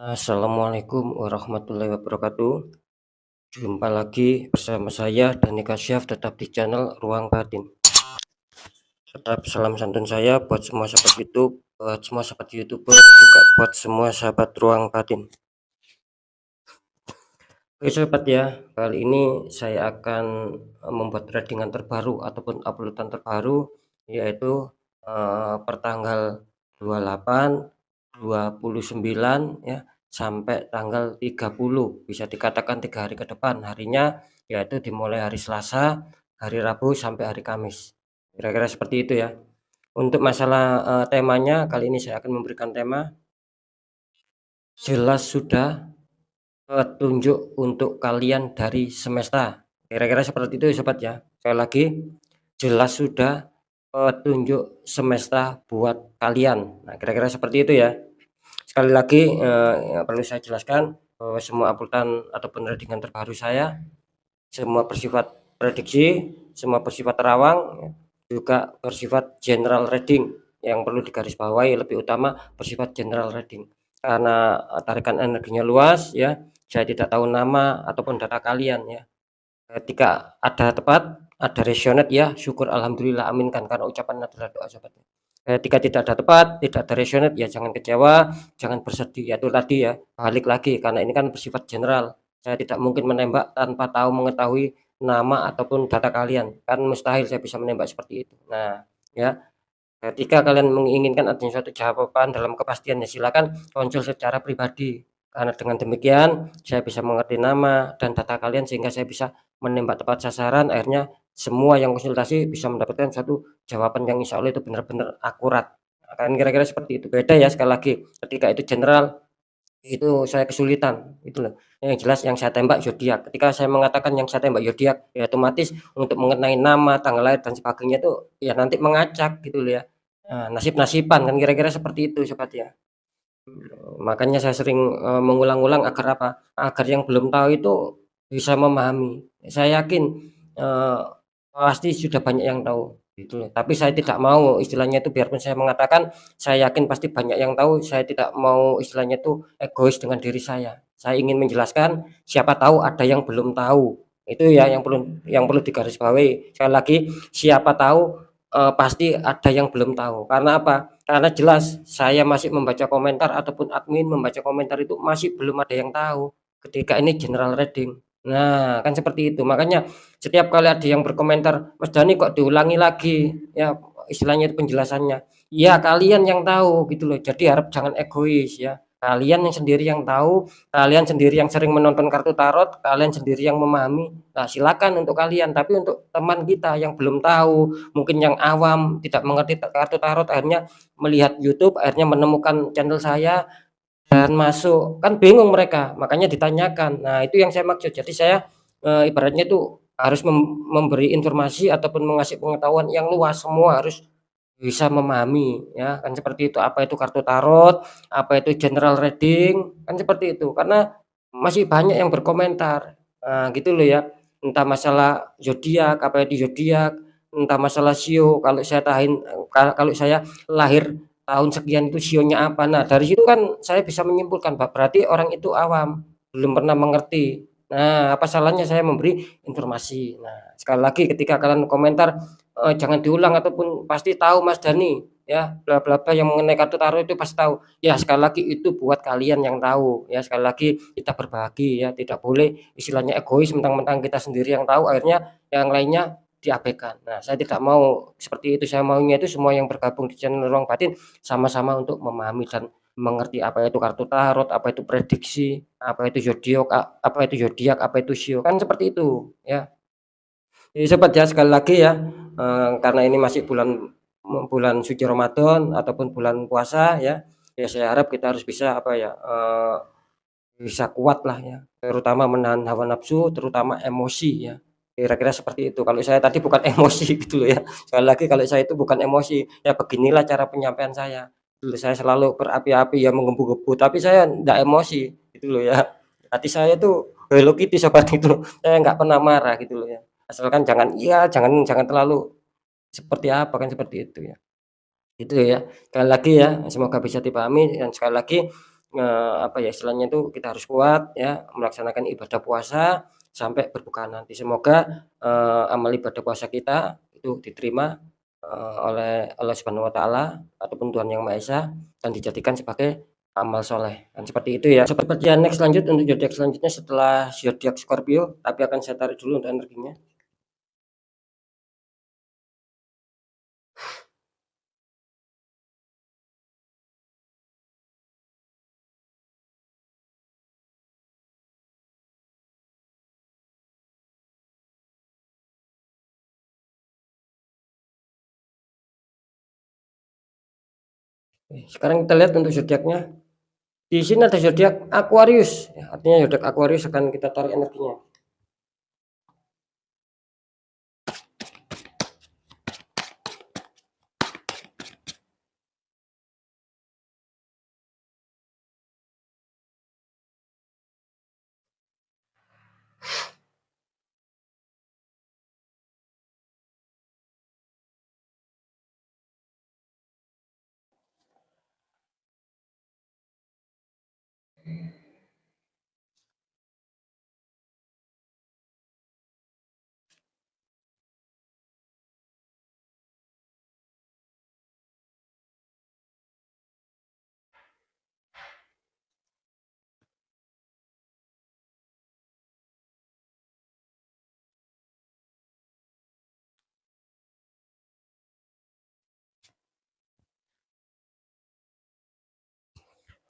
Assalamualaikum warahmatullahi wabarakatuh. Jumpa lagi bersama saya Dani Kasyaf tetap di channel Ruang Batin. Tetap salam santun saya buat semua sahabat YouTube, buat semua sahabat YouTuber, juga buat semua sahabat Ruang Batin. Oke sahabat ya, kali ini saya akan membuat tradingan terbaru ataupun uploadan terbaru, yaitu pertanggal 28, 29 ya, sampai tanggal 30, bisa dikatakan 3 hari ke depan. Harinya yaitu dimulai hari Selasa, hari Rabu sampai hari Kamis. Kira-kira seperti itu ya. Untuk masalah temanya, kali ini saya akan memberikan tema jelas sudah petunjuk untuk kalian dari semesta. Kira-kira seperti itu ya sobat ya. Sekali lagi, jelas sudah petunjuk semesta buat kalian. Nah, kira-kira seperti itu ya. Sekali lagi yang perlu saya jelaskan bahwa semua uploadan ataupun readingan terbaru saya semua bersifat prediksi, semua bersifat terawang, juga bersifat general reading. Yang perlu digarisbawahi lebih utama bersifat general reading. Karena tarikan energinya luas ya, saya tidak tahu nama ataupun data kalian ya. Ketika ada tepat, ada resonate ya, syukur alhamdulillah aminkan, karena ucapan adalah doa sobat. Ketika tidak ada tepat, tidak ada resonate ya jangan kecewa, jangan bersedih. Ya itu tadi ya, balik lagi karena ini kan bersifat general. Saya tidak mungkin menembak tanpa tahu mengetahui nama ataupun data kalian. Kan mustahil saya bisa menembak seperti itu. Nah, ya. Ketika kalian menginginkan adanya suatu jawaban dalam kepastian ya silakan konsul secara pribadi. Karena dengan demikian saya bisa mengerti nama dan data kalian sehingga saya bisa menembak tepat sasaran. Akhirnya semua yang konsultasi bisa mendapatkan suatu jawaban yang insya Allah itu benar-benar akurat. Kan kira-kira seperti itu. Beda ya sekali lagi. Ketika itu general itu saya kesulitan itu loh. Yang jelas yang saya tembak zodiak. Ketika saya mengatakan yang saya tembak zodiak, ya otomatis untuk mengenai nama, tanggal lahir dan sebagainya itu ya nanti mengacak gitu loh ya. Nasib-nasiban kan kira-kira seperti itu sobat ya. Makanya saya sering mengulang-ulang agar apa? Agar yang belum tahu itu bisa memahami. Saya yakin eee, pasti sudah banyak yang tahu gitu loh. Tapi saya tidak mau istilahnya itu biarpun saya mengatakan saya yakin pasti banyak yang tahu, saya tidak mau istilahnya itu egois dengan diri saya. Saya ingin menjelaskan siapa tahu ada yang belum tahu. Itu ya yang perlu digarisbawahi. Sekali lagi siapa tahu pasti ada yang belum tahu. Karena apa? Karena jelas saya masih membaca komentar ataupun admin membaca komentar itu masih belum ada yang tahu ketika ini general reading. Nah, kan seperti itu. Makanya setiap kali ada yang berkomentar, "Mas Dani kok diulangi lagi?" Ya, istilahnya itu penjelasannya. Ya, kalian yang tahu gitu loh. Jadi harap jangan egois ya. Kalian yang sendiri yang tahu, kalian sendiri yang sering menonton kartu tarot, kalian sendiri yang memahami. Nah, silakan untuk kalian, tapi untuk teman kita yang belum tahu, mungkin yang awam, tidak mengerti kartu tarot, akhirnya melihat YouTube, akhirnya menemukan channel saya dan masuk, kan bingung mereka, makanya ditanyakan. Nah, itu yang saya maksud. Jadi saya, ibaratnya itu harus memberi informasi ataupun mengasih pengetahuan yang luas, semua harus bisa memahami ya, kan seperti itu. Apa itu kartu tarot, apa itu general reading, kan seperti itu. Karena masih banyak yang berkomentar, gitu loh ya. Entah masalah zodiak, apa itu zodiak, entah masalah sio, kalau saya kalau saya lahir tahun sekian itu sionya apa. Nah, dari situ kan saya bisa menyimpulkan, berarti orang itu awam, belum pernah mengerti. Nah, apa salahnya saya memberi informasi. Nah, sekali lagi ketika kalian komentar, jangan diulang ataupun pasti tahu Mas Dani ya, bla bla bla yang mengenai kartu tarot itu pasti tahu. Ya sekali lagi itu buat kalian yang tahu ya, sekali lagi kita berbagi ya, tidak boleh istilahnya egois mentang-mentang kita sendiri yang tahu akhirnya yang lainnya diabaikan. Nah, saya tidak mau seperti itu, saya maunya itu semua yang bergabung di channel Ruang Batin sama-sama untuk memahami dan mengerti apa itu kartu tarot, apa itu prediksi, apa itu zodiak, apa itu sio, kan seperti itu ya. Jadi sobat ya sekali lagi ya, karena ini masih bulan bulan suci Ramadan ataupun bulan puasa ya, ya saya harap kita harus bisa apa ya, bisa kuat lah ya, terutama menahan hawa nafsu, terutama emosi ya. Kira-kira seperti itu. Kalau saya tadi bukan emosi gitu loh ya. Sekali lagi kalau saya itu bukan emosi, ya beginilah cara penyampaian saya. Dulu saya selalu berapi-api ya menggebu-gebu, tapi saya ndak emosi gitu loh ya. Hati saya tuh Hello Kitty sobat gitu. Saya nggak pernah marah gitu loh ya. Asalkan jangan iya, jangan jangan terlalu seperti apa kan seperti itu ya. Itu ya. Sekali lagi ya, semoga bisa dipahami dan sekali lagi apa ya, istilahnya itu kita harus kuat ya melaksanakan ibadah puasa sampai berbuka nanti. Semoga, amal ibadah puasa kita itu diterima, oleh Allah Subhanahu wa taala ataupun Tuhan Yang Maha Esa dan dijadikan sebagai amal soleh, kan seperti itu ya. Seperti yang next lanjut untuk zodiak selanjutnya setelah zodiak Scorpio, tapi akan saya tarik dulu untuk energinya. Sekarang kita lihat untuk zodiaknya. Di sini ada zodiak Aquarius, ya, artinya zodiak Aquarius akan kita tarik energinya.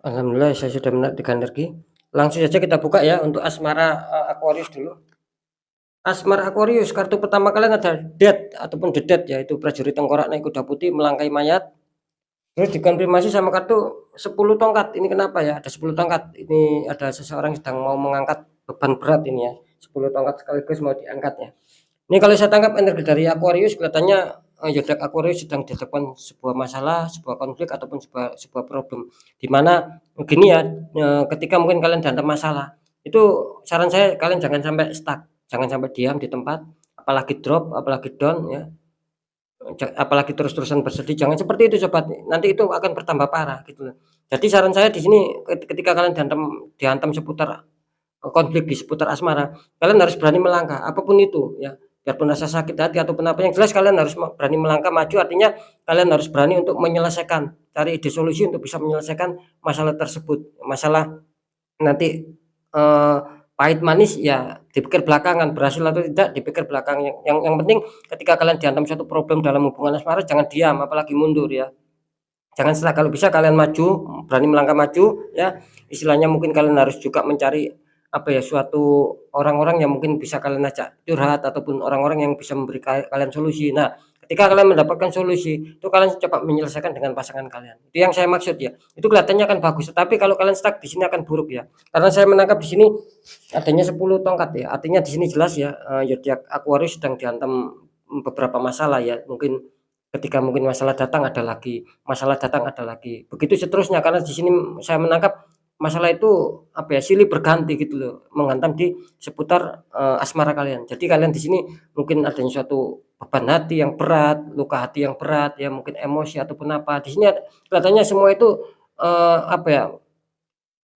Alhamdulillah saya sudah menarik energi. Langsung saja kita buka ya untuk asmara Aquarius dulu. Asmara Aquarius, kartu pertama kalian ada Death ataupun The Death, yaitu prajurit tengkorak naik kuda putih melangkai mayat. Terus dikonfirmasi sama kartu 10 tongkat. Ini kenapa ya? Ada 10 tongkat. Ini ada seseorang sedang mau mengangkat beban berat ini ya. 10 tongkat sekaligus mau diangkat ya. Ini kalau saya tangkap energi dari Aquarius kelihatannya zodiak Aquarius sedang dihadapkan sebuah masalah, sebuah konflik ataupun sebuah problem. Di mana gini ya, ketika mungkin kalian dihantam masalah, itu saran saya kalian jangan sampai stuck, jangan sampai diam di tempat, apalagi drop, apalagi down ya. Apalagi terus-terusan bersedih, jangan seperti itu sobat, nanti itu akan bertambah parah gitu loh. Jadi saran saya di sini ketika kalian dihantam seputar konflik di seputar asmara, kalian harus berani melangkah apapun itu ya, biarpun rasa sakit hati ataupun apa, yang jelas kalian harus berani melangkah maju, artinya kalian harus berani untuk menyelesaikan, cari ide solusi untuk bisa menyelesaikan masalah tersebut. Masalah nanti pahit manis ya dipikir belakangan, berhasil atau tidak dipikir belakangan. Yang penting ketika kalian dihantam suatu problem dalam hubungan asmara, jangan diam apalagi mundur ya. Jangan setelah, kalau bisa kalian maju, berani melangkah maju ya. Istilahnya mungkin kalian harus juga mencari apa ya, suatu orang-orang yang mungkin bisa kalian ajak curhat ataupun orang-orang yang bisa memberi kalian solusi. Nah, ketika kalian mendapatkan solusi, itu kalian coba menyelesaikan dengan pasangan kalian. Itu yang saya maksud ya. Itu kelihatannya akan bagus, tapi kalau kalian stuck di sini akan buruk ya. Karena saya menangkap di sini adanya 10 tongkat ya. Artinya di sini jelas ya, zodiak Aquarius sedang dihantam beberapa masalah ya. Mungkin ketika mungkin masalah datang ada lagi, masalah datang ada lagi. Begitu seterusnya, karena di sini saya menangkap masalah itu apa ya, silih berganti gitu loh, menghantam di seputar asmara kalian. Jadi kalian di sini mungkin adanya suatu beban hati yang berat, luka hati yang berat ya, mungkin emosi ataupun apa. Di sini kelihatannya semua itu apa ya,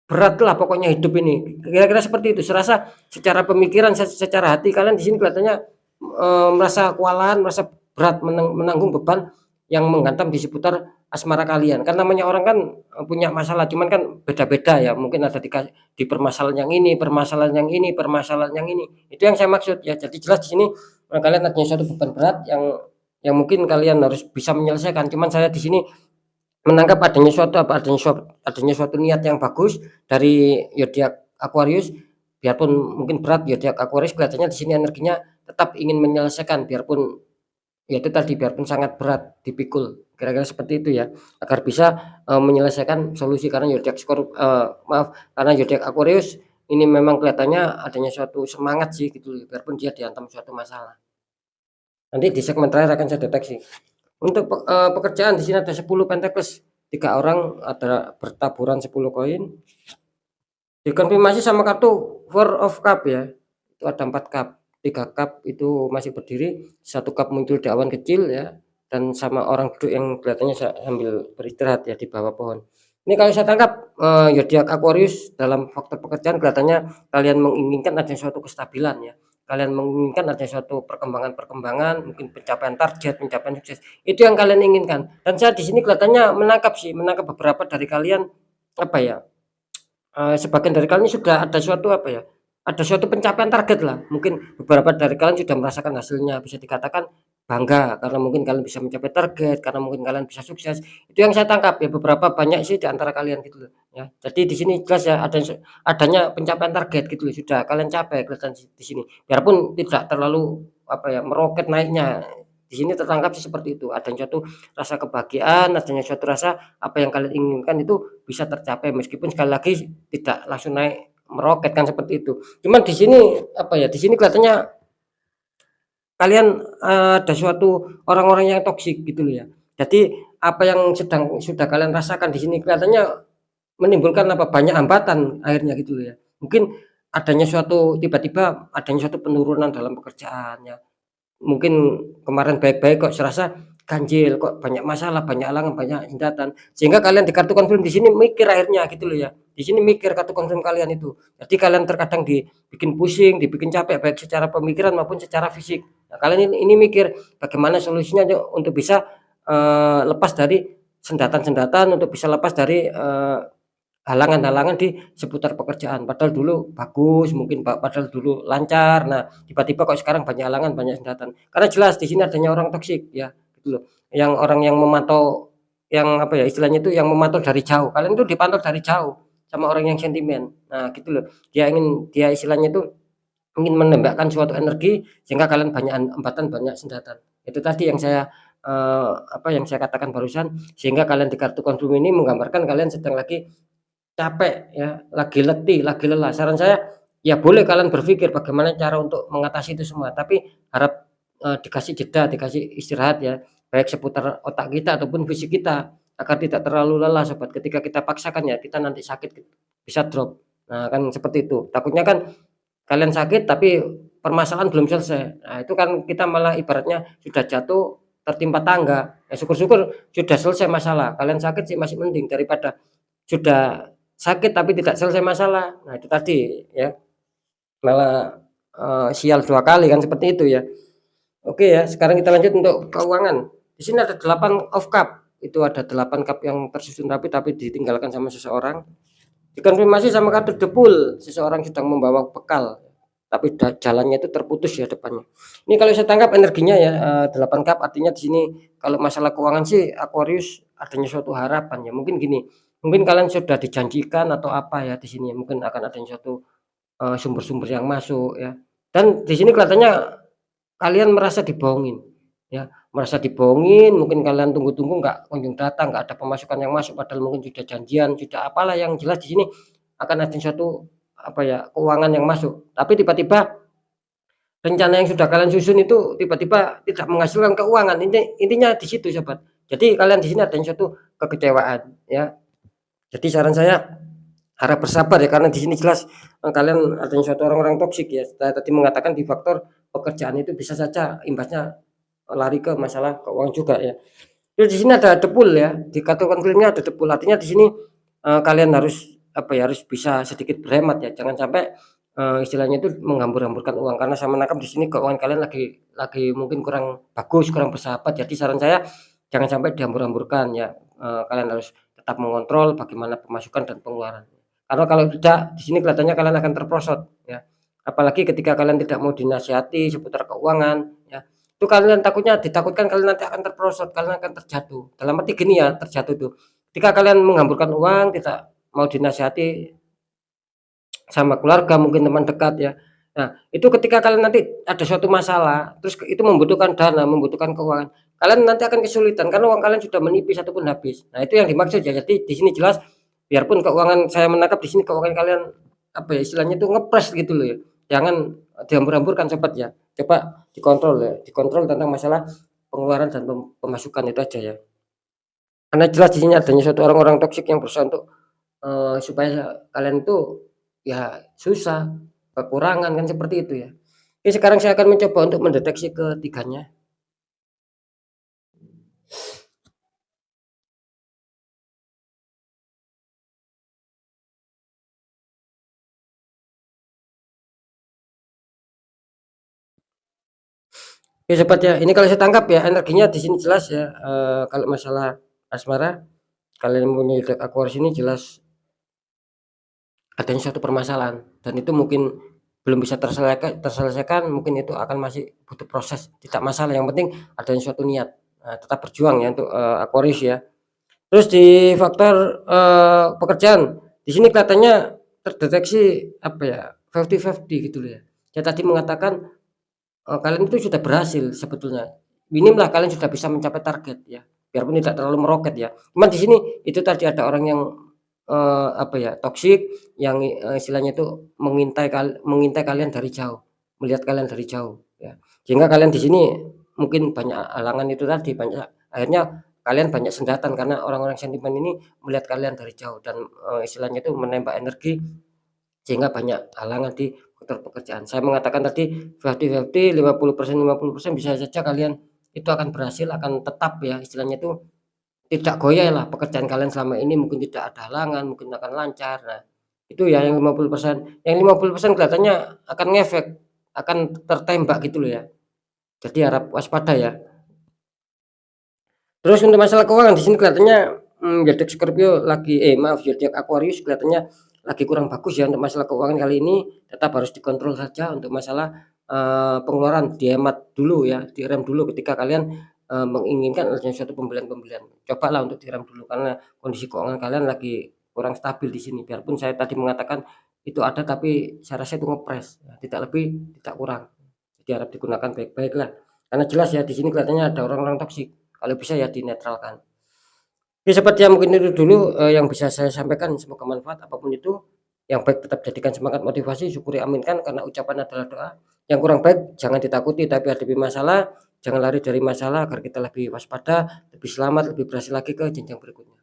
berat lah pokoknya hidup ini. Kira-kira seperti itu. Serasa secara pemikiran, secara hati kalian di sini kelihatannya merasa kewalahan, merasa berat menanggung beban yang menghantam di seputar asmara kalian. Kan namanya orang kan punya masalah, cuman kan beda-beda ya. Mungkin ada di permasalahan yang ini, permasalahan yang ini, permasalahan yang ini. Itu yang saya maksud ya. Jadi jelas di sini kalian adanya suatu beban berat yang mungkin kalian harus bisa menyelesaikan. Cuman saya di sini menangkap adanya suatu niat yang bagus dari zodiak Aquarius, biarpun mungkin berat. Zodiak Aquarius kelihatannya di sini energinya tetap ingin menyelesaikan, biarpun ya itu tadi, biarpun sangat berat dipikul, kira-kira seperti itu ya, agar bisa menyelesaikan solusi. Karena karena zodiak Aquarius ini memang kelihatannya adanya suatu semangat sih gitu loh, biarpun dia dihantam suatu masalah. Nanti di segmen terakhir akan saya deteksi. Untuk pekerjaan di sini ada 10 pentacles, 3 orang, ada bertaburan 10 koin. Dikonfirmasi sama kartu Four of Cup ya. Itu ada 4 cup, 3 cup itu masih berdiri, 1 cup muncul di awan kecil ya, dan sama orang duduk yang kelihatannya sambil beristirahat ya di bawah pohon. Ini kalau saya tangkap, zodiak Aquarius dalam faktor pekerjaan kelihatannya kalian menginginkan adanya suatu kestabilan ya, kalian menginginkan adanya suatu perkembangan-perkembangan, mungkin pencapaian target, pencapaian sukses, itu yang kalian inginkan. Dan saya di sini kelihatannya menangkap sih, menangkap beberapa dari kalian, apa ya, sebagian dari kalian sudah ada suatu, apa ya, ada suatu pencapaian target lah. Mungkin beberapa dari kalian sudah merasakan hasilnya, bisa dikatakan bangga karena mungkin kalian bisa mencapai target, karena mungkin kalian bisa sukses. Itu yang saya tangkap ya, beberapa banyak sih di antara kalian gitu loh, ya. Jadi di sini jelas ya adanya pencapaian target gitu loh, sudah kalian capai kelihatan di sini. Biarpun tidak terlalu, apa ya, meroket naiknya. Di sini tertangkap sih seperti itu, adanya suatu rasa kebahagiaan, adanya suatu rasa apa yang kalian inginkan itu bisa tercapai meskipun sekali lagi tidak langsung naik meroket kan seperti itu. Cuman di sini, apa ya, di sini kelihatannya kalian, ada suatu orang-orang yang toksik gitu loh ya. Jadi apa yang sudah kalian rasakan di sini kelihatannya menimbulkan, apa, banyak hambatan akhirnya gitu loh ya. Mungkin adanya suatu tiba-tiba adanya suatu penurunan dalam pekerjaannya. Mungkin kemarin baik-baik kok serasa ganjil, kok banyak masalah, banyak halangan, banyak hambatan. Sehingga kalian di kartu confirm di sini mikir akhirnya gitu loh ya. Di sini mikir kartu confirm kalian itu. Jadi kalian terkadang dibikin pusing, dibikin capek baik secara pemikiran maupun secara fisik. Nah, kalian ini mikir bagaimana solusinya untuk bisa, lepas dari sendatan-sendatan, untuk bisa lepas dari, halangan-halangan di seputar pekerjaan, padahal dulu bagus, mungkin padahal dulu lancar. Nah, tiba-tiba kok sekarang banyak halangan, banyak hambatan. Karena jelas di sini adanya orang toksik ya, gitu loh. Yang orang yang memantau, yang, apa ya, istilahnya itu yang memantau dari jauh. Kalian itu dipantau dari jauh sama orang yang sentimen. Nah, gitu loh. Dia istilahnya itu ingin menembakkan suatu energi sehingga kalian banyak hambatan, banyak sendatan. Itu tadi yang saya, apa, yang saya katakan barusan, sehingga kalian di kartu confirm ini menggambarkan kalian sedang lagi capek ya, lagi letih, lagi lelah. Saran saya, ya boleh kalian berpikir bagaimana cara untuk mengatasi itu semua, tapi harap, dikasih jeda, dikasih istirahat ya, baik seputar otak kita ataupun fisik kita, agar tidak terlalu lelah sobat. Ketika kita paksakan ya, kita nanti sakit, bisa drop. Nah, kan seperti itu. Takutnya kan kalian sakit tapi permasalahan belum selesai. Nah, itu kan kita malah ibaratnya sudah jatuh tertimpa tangga, ya syukur-syukur sudah selesai masalah. Kalian sakit sih masih mending daripada sudah sakit tapi tidak selesai masalah. Nah, itu tadi ya, malah, sial 2 kali kan seperti itu ya. Oke ya, sekarang kita lanjut untuk keuangan. Di sini ada 8 of cup, itu ada 8 cup yang tersusun rapi tapi ditinggalkan sama seseorang. Dikonfirmasi sama kartu The Fool, seseorang sedang membawa bekal, tapi jalannya itu terputus ya depannya. Ini kalau saya tangkap energinya ya, 8 cup artinya di sini kalau masalah keuangan sih Aquarius adanya suatu harapan ya. Mungkin gini, mungkin kalian sudah dijanjikan atau apa ya di sini, mungkin akan adanya suatu, sumber-sumber yang masuk ya. Dan di sini kelihatannya kalian merasa dibohongin, ya, merasa dibohongin, mungkin kalian tunggu-tunggu nggak kunjung datang, nggak ada pemasukan yang masuk, padahal mungkin sudah janjian, sudah apalah yang jelas di sini akan ada suatu, apa ya, keuangan yang masuk. Tapi tiba-tiba rencana yang sudah kalian susun itu tiba-tiba tidak menghasilkan keuangan, intinya di situ sobat. Jadi kalian di sini ada suatu kekecewaan, ya. Jadi saran saya harap bersabar ya, karena di sini jelas, kalian adanya suatu orang-orang toksik ya. Saya tadi mengatakan di faktor pekerjaan itu bisa saja imbasnya lari ke masalah keuangan juga ya. Terus di sini ada depul ya, di kartu konfliknya ada depul, artinya di sini, kalian harus, apa ya, harus bisa sedikit berhemat ya, jangan sampai, istilahnya itu menghambur-hamburkan uang, karena saya menangkap di sini keuangan kalian lagi mungkin kurang bagus, kurang bersahabat. Jadi saran saya jangan sampai dihambur-hamburkan ya, kalian harus tetap mengontrol bagaimana pemasukan dan pengeluaran. Karena kalau tidak, di sini kelihatannya kalian akan terprosot ya. Apalagi ketika kalian tidak mau dinasihati seputar keuangan ya, itu kalian ditakutkan kalian nanti akan terprosot, kalian akan terjatuh. Dalam arti gini ya, terjatuh tuh, ketika kalian menghamburkan uang, tidak mau dinasihati sama keluarga, mungkin teman dekat ya. Nah, itu ketika kalian nanti ada suatu masalah, terus itu membutuhkan dana, membutuhkan keuangan, kalian nanti akan kesulitan karena uang kalian sudah menipis ataupun habis. Nah, itu yang dimaksud ya. Jadi di sini jelas, biarpun keuangan saya menangkap di sini keuangan kalian, apa ya, istilahnya itu ngepres gitu loh ya. Jangan dihambur-hamburkan sobat ya. Coba dikontrol ya, dikontrol tentang masalah pengeluaran dan pemasukan itu aja ya. Karena jelas di sini adanya suatu orang-orang toksik yang berusaha untuk, supaya kalian itu ya susah, kekurangan kan seperti itu ya. Oke, sekarang saya akan mencoba untuk mendeteksi ketiganya. Oke sobat ya, ini kalau saya tangkap ya energinya di sini jelas ya, kalau masalah asmara, kalian mempunyai Aquarius ini jelas adanya suatu permasalahan dan itu mungkin belum bisa terselesaikan, mungkin itu akan masih butuh proses, tidak masalah, yang penting adanya suatu niat. Nah, tetap berjuang ya untuk, Aquarius ya. Terus di faktor, pekerjaan, di sini kelihatannya terdeteksi apa ya, 50-50 gitu loh ya. Saya tadi mengatakan, kalian itu sudah berhasil sebetulnya, minimlah kalian sudah bisa mencapai target ya, biarpun tidak terlalu meroket ya. Cuman di sini itu tadi ada orang yang, apa ya, toksik yang, istilahnya itu mengintai kalian dari jauh, melihat kalian dari jauh ya. Sehingga kalian di sini mungkin banyak halangan itu tadi, akhirnya kalian banyak sendatan karena orang-orang sentimen ini melihat kalian dari jauh dan, istilahnya itu menembak energi sehingga banyak halangan di faktor pekerjaan. Saya mengatakan tadi 50-50, 50% bisa saja kalian itu akan berhasil, akan tetap ya, istilahnya itu tidak goyah lah pekerjaan kalian selama ini, mungkin tidak ada halangan, mungkin akan lancar. Nah, itu ya yang 50%. Yang 50% kelihatannya akan ngefek, akan tertembak gitu loh ya. Jadi harap waspada ya. Terus untuk masalah keuangan di sini kelihatannya, zodiak Scorpio lagi maaf, zodiak Aquarius kelihatannya lagi kurang bagus ya untuk masalah keuangan kali ini, tetap harus dikontrol saja untuk masalah, pengeluaran, dihemat dulu ya, direm dulu ketika kalian, menginginkan adanya suatu pembelian-pembelian. Cobalah untuk direm dulu karena kondisi keuangan kalian lagi kurang stabil di sini. Biarpun saya tadi mengatakan itu ada, tapi saya rasa itu ngepres, ya, tidak lebih, tidak kurang. Jadi harap digunakan baik-baiklah, karena jelas ya di sini kelihatannya ada orang-orang toksik. Kalau bisa ya dinetralkan. Oke sobat ya, mungkin itu dulu, yang bisa saya sampaikan, semoga manfaat. Apapun itu, yang baik tetap jadikan semangat, motivasi, syukuri, aminkan, karena ucapan adalah doa. Yang kurang baik jangan ditakuti, tapi hadapi masalah, jangan lari dari masalah agar kita lebih waspada, lebih selamat, lebih berhasil lagi ke jenjang berikutnya.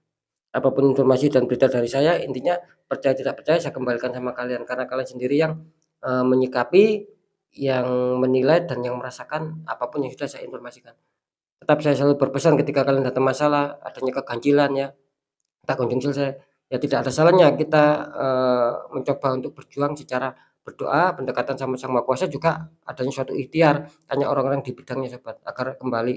Apapun informasi dan berita dari saya, intinya percaya tidak percaya saya kembalikan sama kalian, karena kalian sendiri yang, menyikapi, yang menilai dan yang merasakan apapun yang sudah saya informasikan. Tetap saya selalu berpesan ketika kalian datang masalah, adanya keganjilan ya, tak kunjung selesai, ya tidak ada salahnya kita, mencoba untuk berjuang secara berdoa, pendekatan sama Sang Maha Kuasa, juga adanya suatu ikhtiar, tanya orang-orang di bidangnya sobat, agar kembali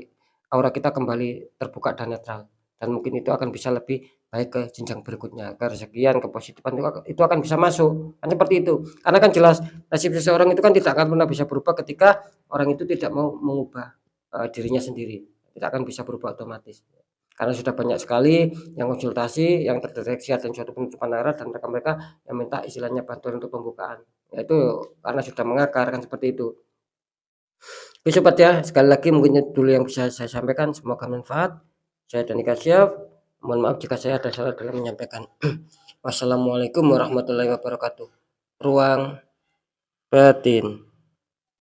aura kita kembali terbuka dan netral. Dan mungkin itu akan bisa lebih baik ke jenjang berikutnya, kerezekian, kepositifan itu akan bisa masuk, kan seperti itu. Karena kan jelas nasib seseorang itu kan tidak akan pernah bisa berubah ketika orang itu tidak mau mengubah, dirinya sendiri. Tidak akan bisa berubah otomatis. Karena sudah banyak sekali yang konsultasi, yang terdeteksi adanya suatu penutupan arah dan mereka-mereka yang minta istilahnya bantuan untuk pembukaan. Ya itu karena sudah mengakar kan seperti itu. Oke sobat ya, sekali lagi mungkin itu dulu yang bisa saya sampaikan, semoga bermanfaat. Saya Dani Kasyaf, mohon maaf jika saya ada salah dalam menyampaikan. Wassalamualaikum warahmatullahi wabarakatuh. Ruang batin.